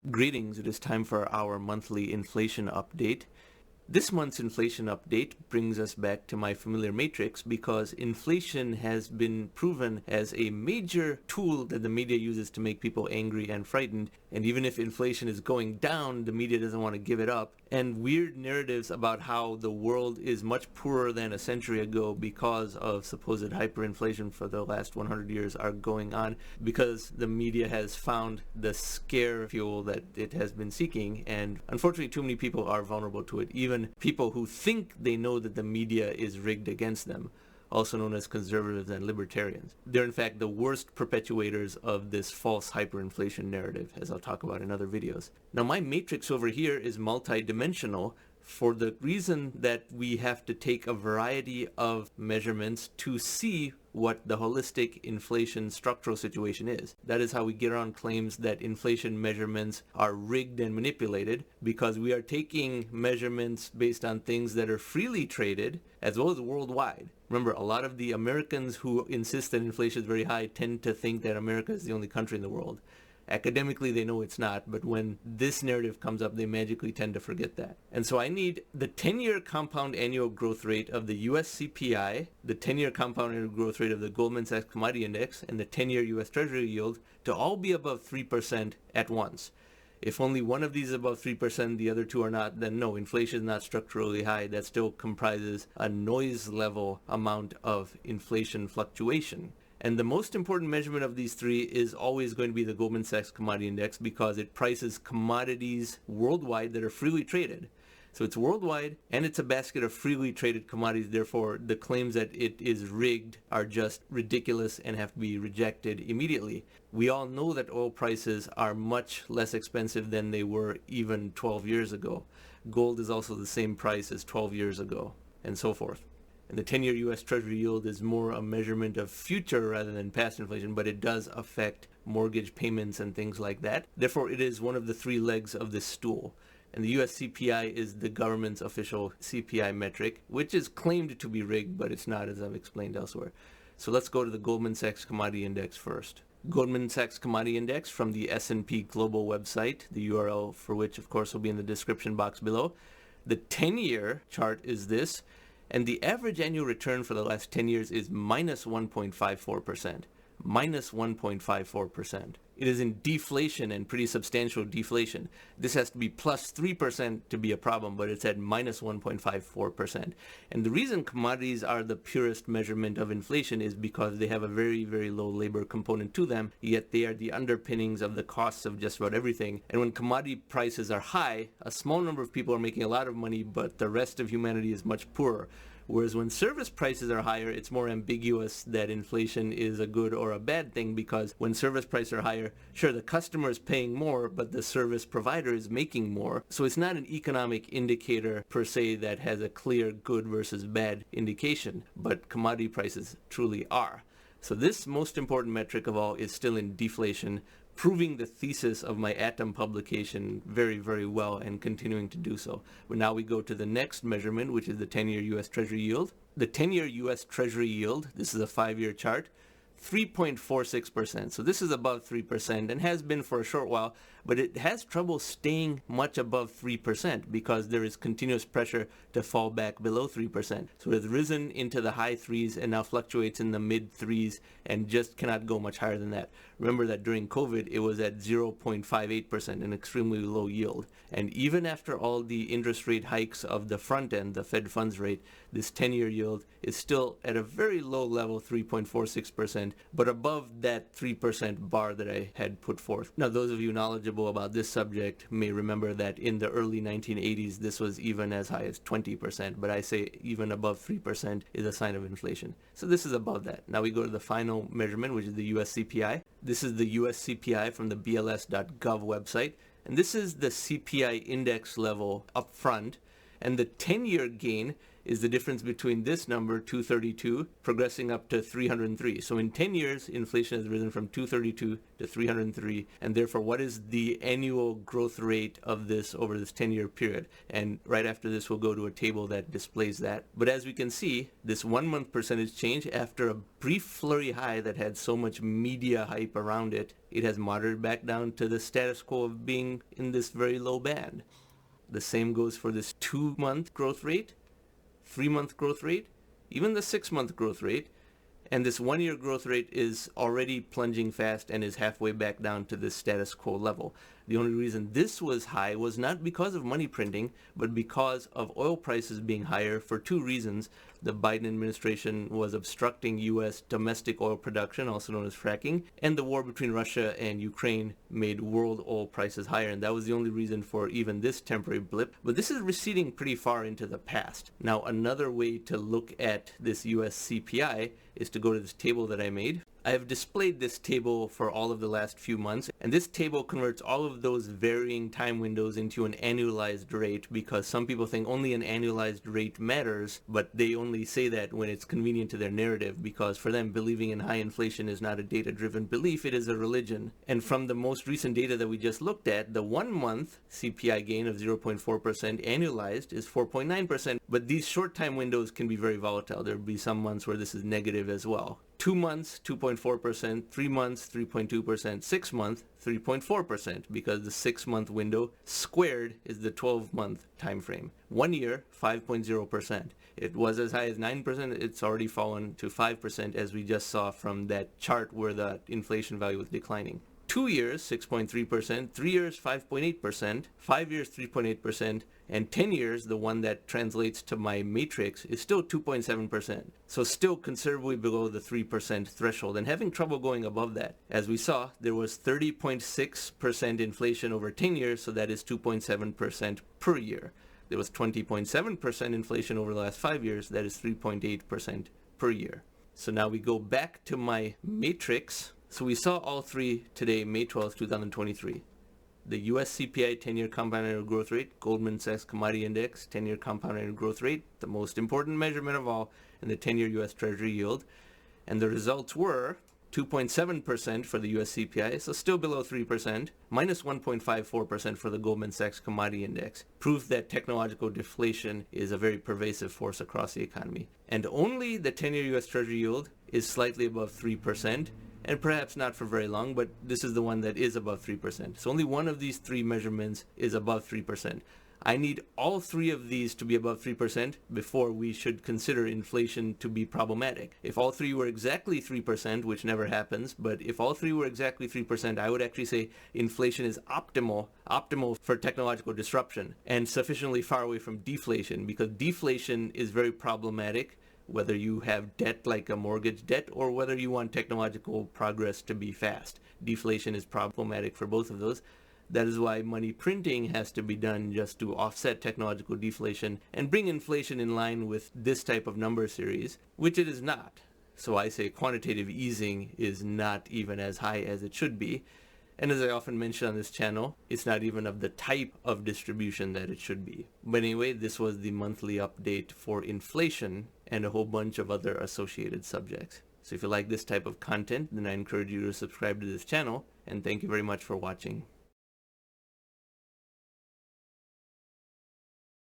Greetings, it is time for our monthly inflation update. This month's inflation update brings us back to my familiar matrix because inflation has been proven as a major tool that the media uses to make people angry and frightened. And even if inflation is going down, the media doesn't want to give it up. And weird narratives about how the world is much poorer than a century ago because of supposed hyperinflation for the last 100 years are going on because the media has found the scare fuel that it has been seeking. And unfortunately, too many people are vulnerable to it. Even people who think they know that the media is rigged against them, also known as conservatives and libertarians. They're in fact the worst perpetuators of this false hyperinflation narrative, as I'll talk about in other videos. Now my matrix over here is multidimensional for the reason that we have to take a variety of measurements to see what the holistic inflation structural situation is. That is how we get around claims that inflation measurements are rigged and manipulated, because we are taking measurements based on things that are freely traded as well as worldwide. Remember, a lot of the Americans who insist that inflation is very high tend to think that America is the only country in the world. Academically, they know it's not, but when this narrative comes up, they magically tend to forget that. And so I need the 10-year compound annual growth rate of the US CPI, the 10-year compound annual growth rate of the Goldman Sachs Commodity Index, and the 10-year US Treasury yield to all be above 3% at once. If only one of these is above 3%, the other two are not, then no, inflation is not structurally high. That still comprises a noise level amount of inflation fluctuation. And the most important measurement of these three is always going to be the Goldman Sachs Commodity Index, because it prices commodities worldwide that are freely traded. So it's worldwide, and it's a basket of freely traded commodities. Therefore, the claims that it is rigged are just ridiculous and have to be rejected immediately. We all know that oil prices are much less expensive than they were even 12 years ago. Gold is also the same price as 12 years ago, and so forth. And the 10-year U.S. Treasury yield is more a measurement of future rather than past inflation, but it does affect mortgage payments and things like that. Therefore, it is one of the three legs of this stool. And the U.S. CPI is the government's official CPI metric, which is claimed to be rigged, but it's not, as I've explained elsewhere. So let's go to the Goldman Sachs Commodity Index first. Goldman Sachs Commodity Index from the S&P Global website, the URL for which, of course, will be in the description box below. The 10-year chart is this. And the average annual return for the last 10 years is minus 1.54%. Minus 1.54%. It is in deflation, and pretty substantial deflation. This has to be plus 3% to be a problem, but it's at minus 1.54%. And the reason commodities are the purest measurement of inflation is because they have a very, very low labor component to them, yet they are the underpinnings of the costs of just about everything. And when commodity prices are high, a small number of people are making a lot of money, but the rest of humanity is much poorer. Whereas when service prices are higher, it's more ambiguous that inflation is a good or a bad thing, because when service prices are higher, sure, the customer is paying more, but the service provider is making more. So it's not an economic indicator per se that has a clear good versus bad indication, but commodity prices truly are. So this most important metric of all is still in deflation, proving the thesis of my Atom publication very, very well and continuing to do so. But now we go to the next measurement, which is the 10-year U.S. Treasury yield. The 10-year U.S. Treasury yield, this is a 5-year chart, 3.46%. So this is above 3% and has been for a short while, but it has trouble staying much above 3% because there is continuous pressure to fall back below 3%. So it has risen into the high 3s and now fluctuates in the mid 3s and just cannot go much higher than that. Remember that during COVID, it was at 0.58%, an extremely low yield. And even after all the interest rate hikes of the front end, the Fed funds rate, this 10-year yield is still at a very low level, 3.46%, but above that 3% bar that I had put forth. Now, those of you knowledgeable about this subject may remember that in the early 1980s, this was even as high as 20%, but I say even above 3% is a sign of inflation. So this is above that. Now we go to the final measurement, which is the US CPI. This is the US CPI from the BLS.gov website, and this is the CPI index level up front, and the 10-year gain is the difference between this number, 232, progressing up to 303. So in 10 years, inflation has risen from 232 to 303, and therefore what is the annual growth rate of this over this 10-year period? And right after this, we'll go to a table that displays that. But as we can see, this 1 month percentage change, after a brief flurry high that had so much media hype around it, it has moderated back down to the status quo of being in this very low band. The same goes for this 2-month growth rate, 3-month growth rate, even the 6-month growth rate, and this 1-year growth rate is already plunging fast and is halfway back down to this status quo level. The only reason this was high was not because of money printing, but because of oil prices being higher for 2 reasons. The Biden administration was obstructing U.S. domestic oil production, also known as fracking, and the war between Russia and Ukraine made world oil prices higher, and that was the only reason for even this temporary blip. But this is receding pretty far into the past. Now, another way to look at this U.S. CPI is to go to this table that I made. I have displayed this table for all of the last few months, and this table converts all of those varying time windows into an annualized rate, because some people think only an annualized rate matters, but they only say that when it's convenient to their narrative, because for them, believing in high inflation is not a data-driven belief, it is a religion. And from the most recent data that we just looked at, the 1 month CPI gain of 0.4% annualized is 4.9%, but these short time windows can be very volatile. There will be some months where this is negative as well. 2 months, 2.4%, 3 months, 3.2%, 6 months, 3.4%, because the 6-month window squared is the 12-month time frame. 1 year, 5.0%. It was as high as 9%. It's already fallen to 5%, as we just saw from that chart where the inflation value was declining. 2 years, 6.3%, 3 years, 5.8%, 5 years, 3.8%, and 10 years, the one that translates to my matrix, is still 2.7%. So still considerably below the 3% threshold and having trouble going above that. As we saw, there was 30.6% inflation over 10 years, so that is 2.7% per year. There was 20.7% inflation over the last 5 years, that is 3.8% per year. So now we go back to my matrix. So we saw all three today, May 12th, 2023. The US CPI 10-year compound annual growth rate, Goldman Sachs Commodity Index 10-year compound annual growth rate, the most important measurement of all, and the 10-year US Treasury yield. And the results were 2.7% for the US CPI, so still below 3%, minus 1.54% for the Goldman Sachs Commodity Index. Proof that technological deflation is a very pervasive force across the economy. And only the 10-year US Treasury yield is slightly above 3%, and perhaps not for very long, but this is the one that is above 3%. So only one of these three measurements is above 3%. I need all three of these to be above 3% before we should consider inflation to be problematic. If all three were exactly 3%, which never happens, but if all three were exactly 3%, I would actually say inflation is optimal for technological disruption, and sufficiently far away from deflation, because deflation is very problematic, whether you have debt like a mortgage debt or whether you want technological progress to be fast. Deflation is problematic for both of those. That is why money printing has to be done just to offset technological deflation and bring inflation in line with this type of number series, which it is not. So I say quantitative easing is not even as high as it should be. And as I often mention on this channel, it's not even of the type of distribution that it should be. But anyway, this was the monthly update for inflation and a whole bunch of other associated subjects. So if you like this type of content, then I encourage you to subscribe to this channel, and thank you very much for watching.